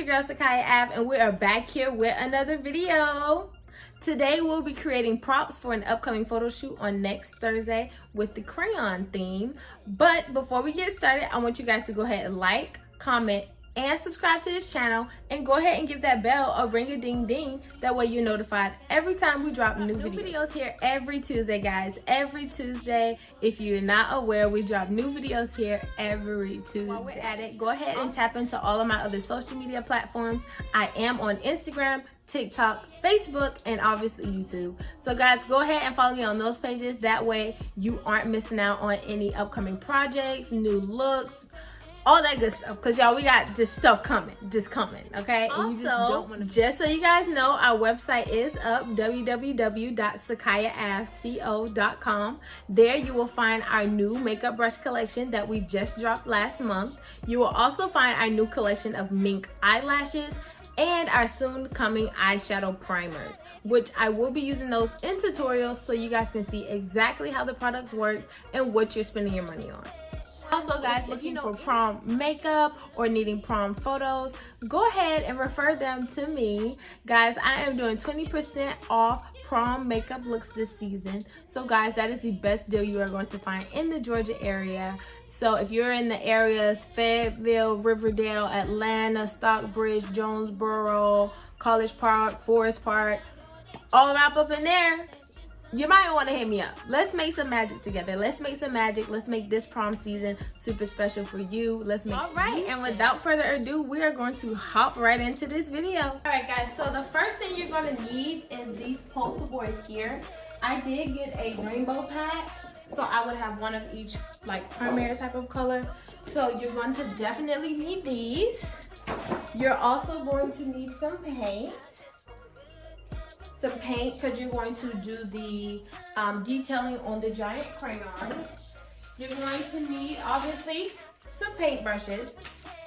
your girl Sakaya Ave, and we are back here with another video. Today we'll be creating props for an upcoming photo shoot on next Thursday with the crayon theme. But before we get started, I want you guys to go ahead and like, comment, and subscribe to this channel, and go ahead and give that bell a ring-a-ding-ding. That way you're notified every time we drop new videos here every Tuesday, guys. Every Tuesday. If you're not aware, we drop new videos here every Tuesday. While we're at it, go ahead and tap into all of my other social media platforms. I am on Instagram, TikTok, Facebook, and obviously YouTube. So guys, go ahead and follow me on those pages. That way you aren't missing out on any upcoming projects, new looks, all that good stuff. Because y'all, we got this stuff coming, okay? And you just don't want to. Just so you guys know, our website is up, www.sakayaavco.com. There you will find our new makeup brush collection that we just dropped last month. You will also find our new collection of mink eyelashes and our soon coming eyeshadow primers, which I will be using those in tutorials so you guys can see exactly how the product works and what you're spending your money on. Also guys, looking for prom makeup or needing prom photos, go ahead and refer them to me. Guys, I am doing 20% off prom makeup looks this season. So guys, that is the best deal you are going to find in the Georgia area. So if you're in the areas, Fayetteville, Riverdale, Atlanta, Stockbridge, Jonesboro, College Park, Forest Park, all wrap up in there, you might want to hit me up. Let's make some magic together. Let's make some magic. Let's make this prom season super special for you. Let's make all right. And without further ado, we are going to hop right into this video. All right, guys. So the first thing you're going to need is these poster boards here. I did get a rainbow pack, so I would have one of each, like primary type of color. So you're going to definitely need these. You're also going to need some paint. Because you're going to do the detailing on the giant crayons. You're going to need, obviously, some paintbrushes.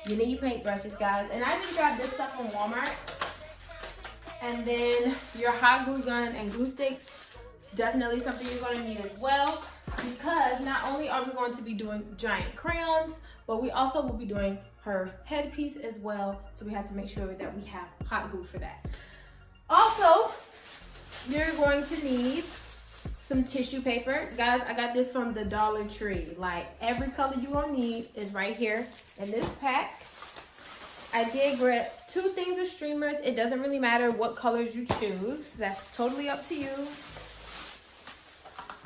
You need paintbrushes, guys. And I just grabbed this stuff from Walmart. And then your hot glue gun and glue sticks. Definitely something you're going to need as well. Because not only are we going to be doing giant crayons, but we also will be doing her headpiece as well. So we have to make sure that we have hot glue for that. Also, you're going to need some tissue paper. Guys, I got this from the Dollar Tree. Like, every color you're going to need is right here in this pack. I did grab 2 things of streamers. It doesn't really matter what colors you choose. That's totally up to you.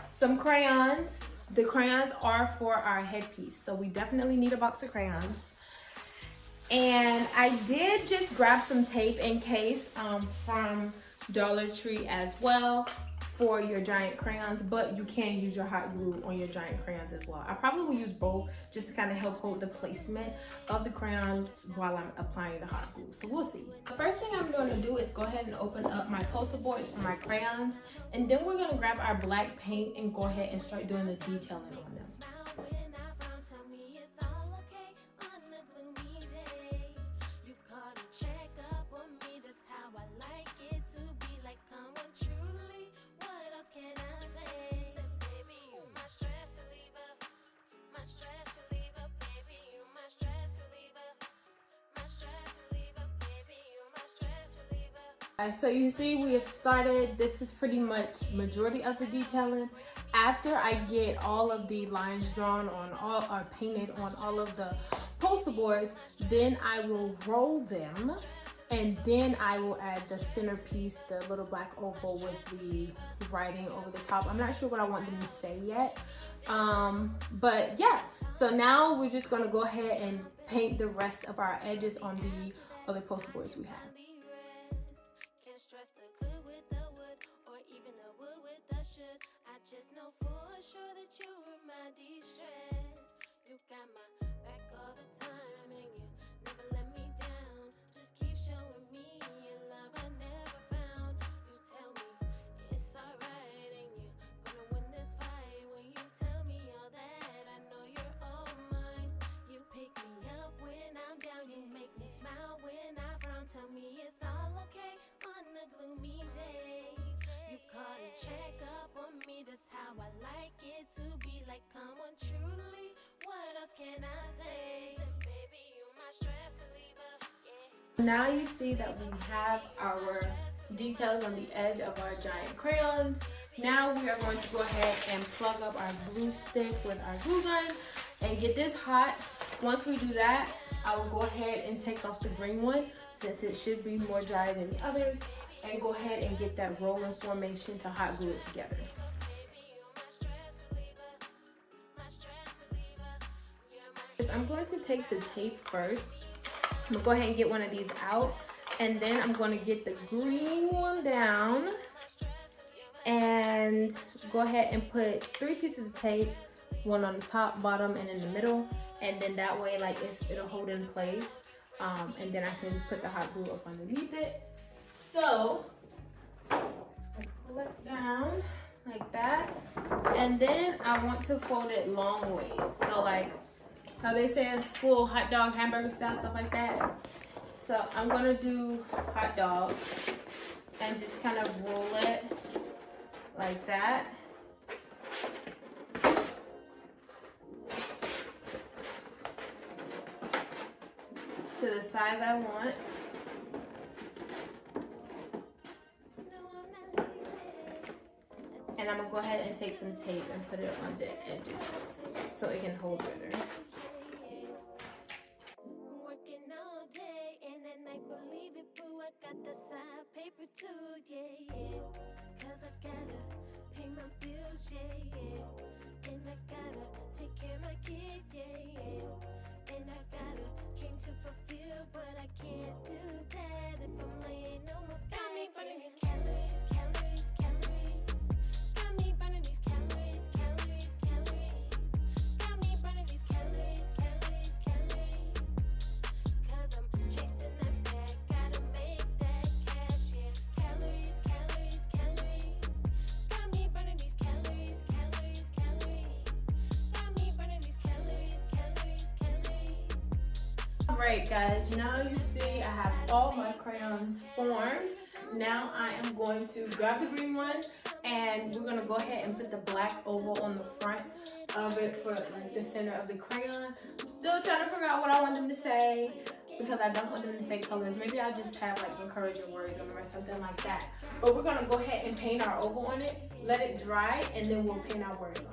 Some crayons. The crayons are for our headpiece, so we definitely need a box of crayons. And I did just grab some tape in case from Dollar Tree as well for your giant crayons, but you can use your hot glue on your giant crayons as well. I probably will use both just to kind of help hold the placement of the crayons while I'm applying the hot glue. So we'll see. The first thing I'm going to do is go ahead and open up my poster boards for my crayons, and then we're going to grab our black paint and go ahead and start doing the detailing on them. So you see we have started. This is pretty much majority of the detailing. After I get all of the lines drawn on all or painted on all of the poster boards, then I will roll them, and then I will add the centerpiece, the little black oval with the writing over the top. I'm not sure what I want them to say yet, but yeah. So now we're just going to go ahead and paint the rest of our edges on the other poster boards we have. Check up on me, that's how I like it to be. Like, come on, truly, what else can Now you see that we have our details on the edge of our giant crayons. Now we are going to go ahead and plug up our glue stick with our glue gun and get this hot. Once we do that, I will go ahead and take off the green one since it should be more dry than the others, and go ahead and get that rolling formation to hot glue it together. I'm going to take the tape first. I'm gonna go ahead and get one of these out, and then I'm going to get the green one down and go ahead and put 3 pieces of tape, one on the top, bottom, and in the middle, and then that way like it'll hold in place, and then I can put the hot glue up underneath it. So pull it down like that, and then I want to fold it long ways, so like how they say it's full hot dog, hamburger style, stuff like that. So I'm gonna do hot dog and just kind of roll it like that. To the size I want. And I'm gonna go ahead and take some tape and put it on the edges so it can hold better. Got the side paper too, yeah. Cause I gotta pay my bills, yeah. And I gotta take care of my kid, yeah. And I got a dream to fulfill, but I can't do that if I'm laying on my back. Got me burning these calories, calories, calories. Got me burning these calories, calories, calories. Got me burning these calories, calories, calories. Cause I'm chasing that bag, gotta make that cash, yeah. Calories, calories, calories. Got me burning these calories, calories, calories. Got me burning these calories, calories, calories. Alright guys, now you see I have all my crayons formed. Now I am going to grab the green one, and we're going to go ahead and put the black oval on the front of it for like the center of the crayon. I'm still trying to figure out what I want them to say, because I don't want them to say colors. Maybe I'll just have like encouraging words on them or something like that. But we're going to go ahead and paint our oval on it, let it dry, and then we'll paint our words on it.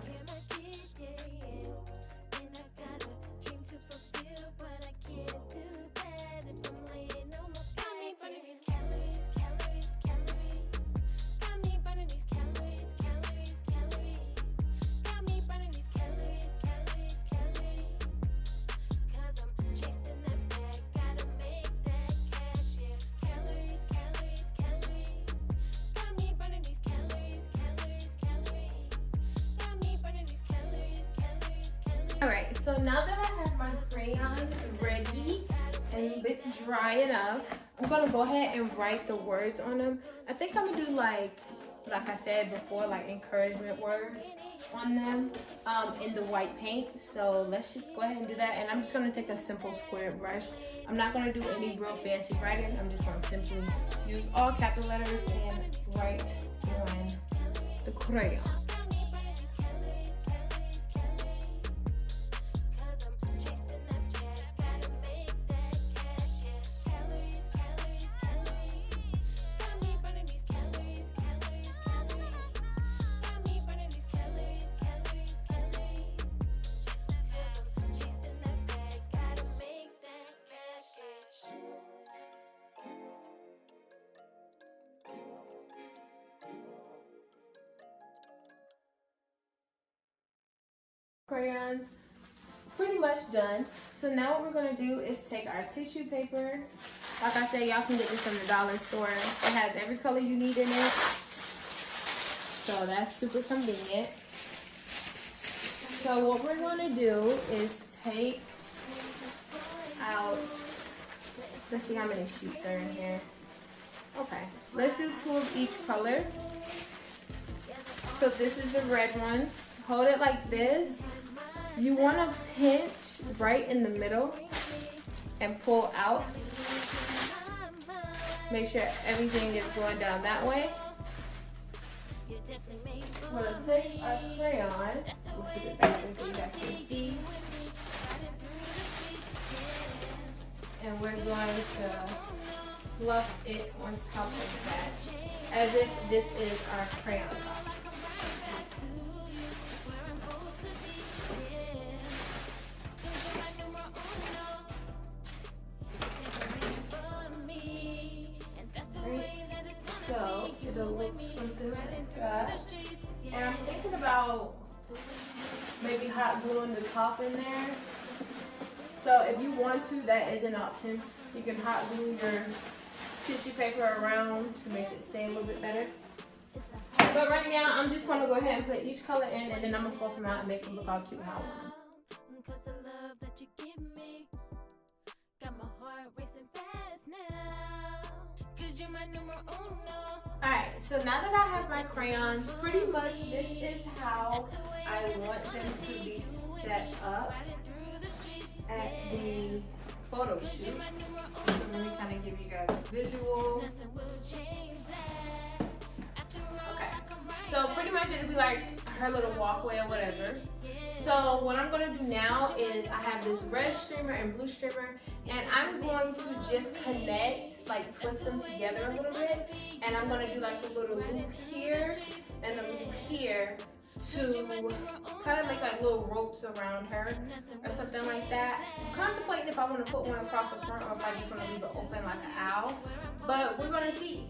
Alright, so now that I have my crayons ready and a bit dry enough, I'm going to go ahead and write the words on them. I think I'm going to do like I said before, like encouragement words on them in the white paint. So let's just go ahead and do that. And I'm just going to take a simple square brush. I'm not going to do any real fancy writing. I'm just going to simply use all capital letters and write on the crayon. Crayons pretty much done. So now what we're going to do is take our tissue paper. Like I said, y'all can get this from the dollar store. It has every color you need in it, so that's super convenient. So what we're going to do is take out, let's see how many sheets are in here. Okay, let's do 2 of each color. So this is the red one. Hold it like this. You want to pinch right in the middle and pull out. Make sure everything is going down that way. We're going to take our crayon, we'll put it back there so you guys can see. And we're going to fluff it on top of that, as if this is our crayon top. So it'll look something like that. And I'm thinking about maybe hot gluing the top in there. So if you want to, that is an option. You can hot glue your tissue paper around to make it stay a little bit better. But right now, I'm just going to go ahead and put each color in, and then I'm going to fluff them out and make them look all cute how I want them. Alright, so now that I have my crayons, pretty much this is how I want them to be set up at the photo shoot. So let me kind of give you guys a visual. Okay, so pretty much it'll be like her little walkway or whatever. So what I'm going to do now is I have this red streamer and blue streamer, and I'm going to just connect, like twist them together a little bit, and I'm going to do like a little loop here and a loop here to kind of make like little ropes around her or something like that. I'm contemplating if I want to put one across the front or if I just want to leave it open like an owl, but we're going to see.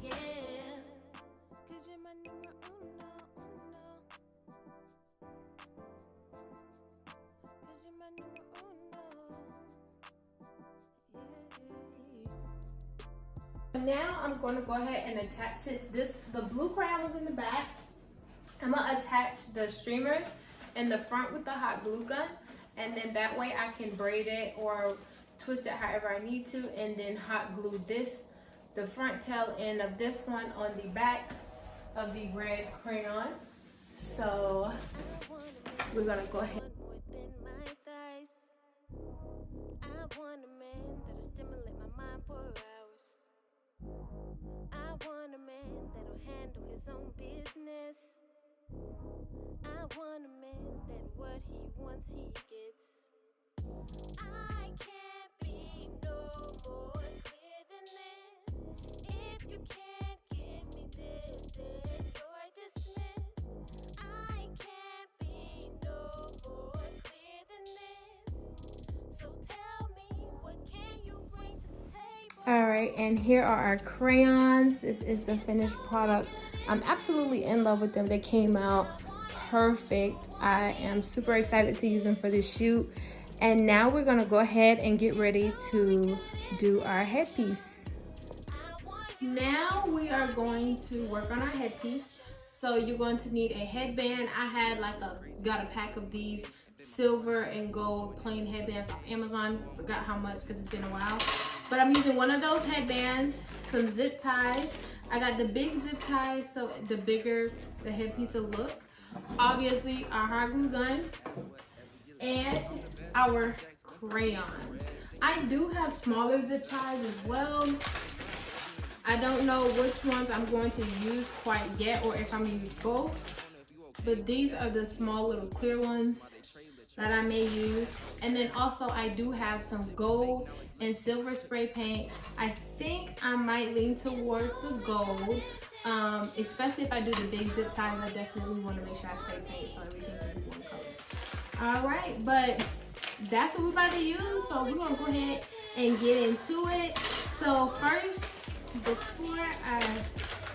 Now I'm going to go ahead and attach it. The blue crayon was in the back. I'm going to attach the streamers in the front with the hot glue gun, and then that way I can braid it or twist it however I need to, and then hot glue the front tail end of this one on the back of the red crayon. So we're going to go ahead. I want a man that'll stimulate my mind for hours. I want a man that'll handle his own business. I want a man that what he wants he gets. I can't be no more clear than this. If you can't give me this, then you're dismissed. I can't be no more clear than this. So tell me, what can you bring to the table? Alright, and here are our crayons. This is the finished product. I'm absolutely in love with them. They came out perfect. I am super excited to use them for this shoot. And now we're going to go ahead and get ready to do our headpiece. Now we are going to work on our headpiece. So you're going to need a headband. I had got a pack of these silver and gold plain headbands off Amazon. Forgot how much because it's been a while. But I'm using one of those headbands, some zip ties. I got the big zip ties, so the bigger the headpiece will look. Obviously, our hot glue gun and our crayons. I do have smaller zip ties as well. I don't know which ones I'm going to use quite yet, or if I'm going to use both. But these are the small little clear ones that I may use. And then also I do have some gold and silver spray paint. I think I might lean towards the gold, especially if I do the big zip ties. I definitely want to make sure I spray paint so everything can be one color. All right, but that's what we're about to use. So we're gonna go ahead and get into it. So first, before I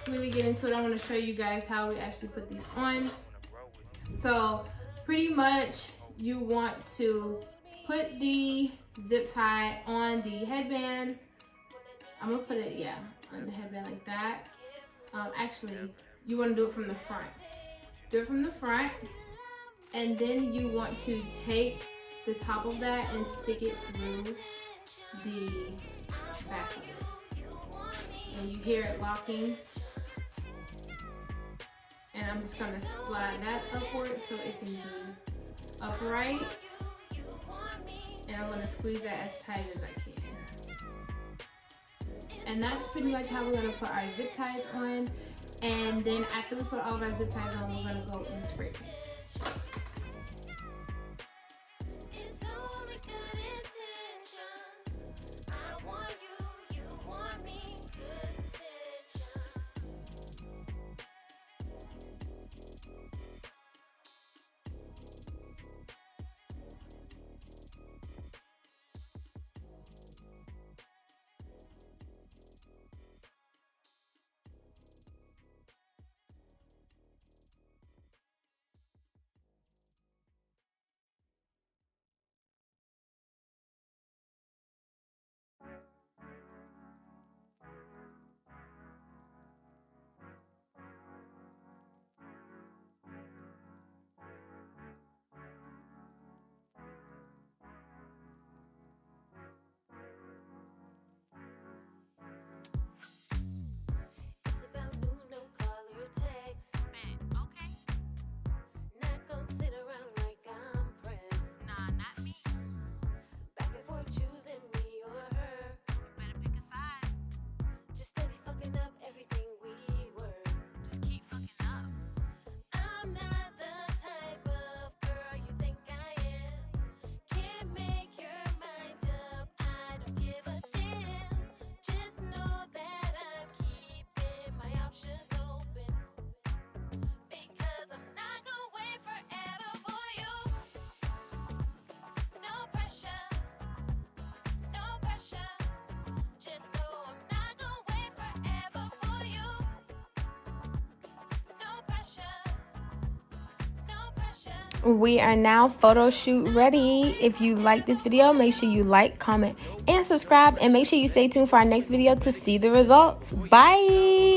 really get into it, I want to show you guys how we actually put these on. So pretty much you want to put the zip tie on the headband. I'm gonna put it, on the headband like that. Actually, you want to do it from the front. Do it from the front, and then you want to take the top of that and stick it through the back of it. And you hear it locking. And I'm just gonna slide that upward so it can be upright. And I'm gonna squeeze that as tight as I can. And that's pretty much how we're gonna put our zip ties on. And then after we put all of our zip ties on, we're gonna go and spray paint. We are now photo shoot ready. If you like this video, make sure you like, comment, and subscribe. And make sure you stay tuned for our next video to see the results. Bye!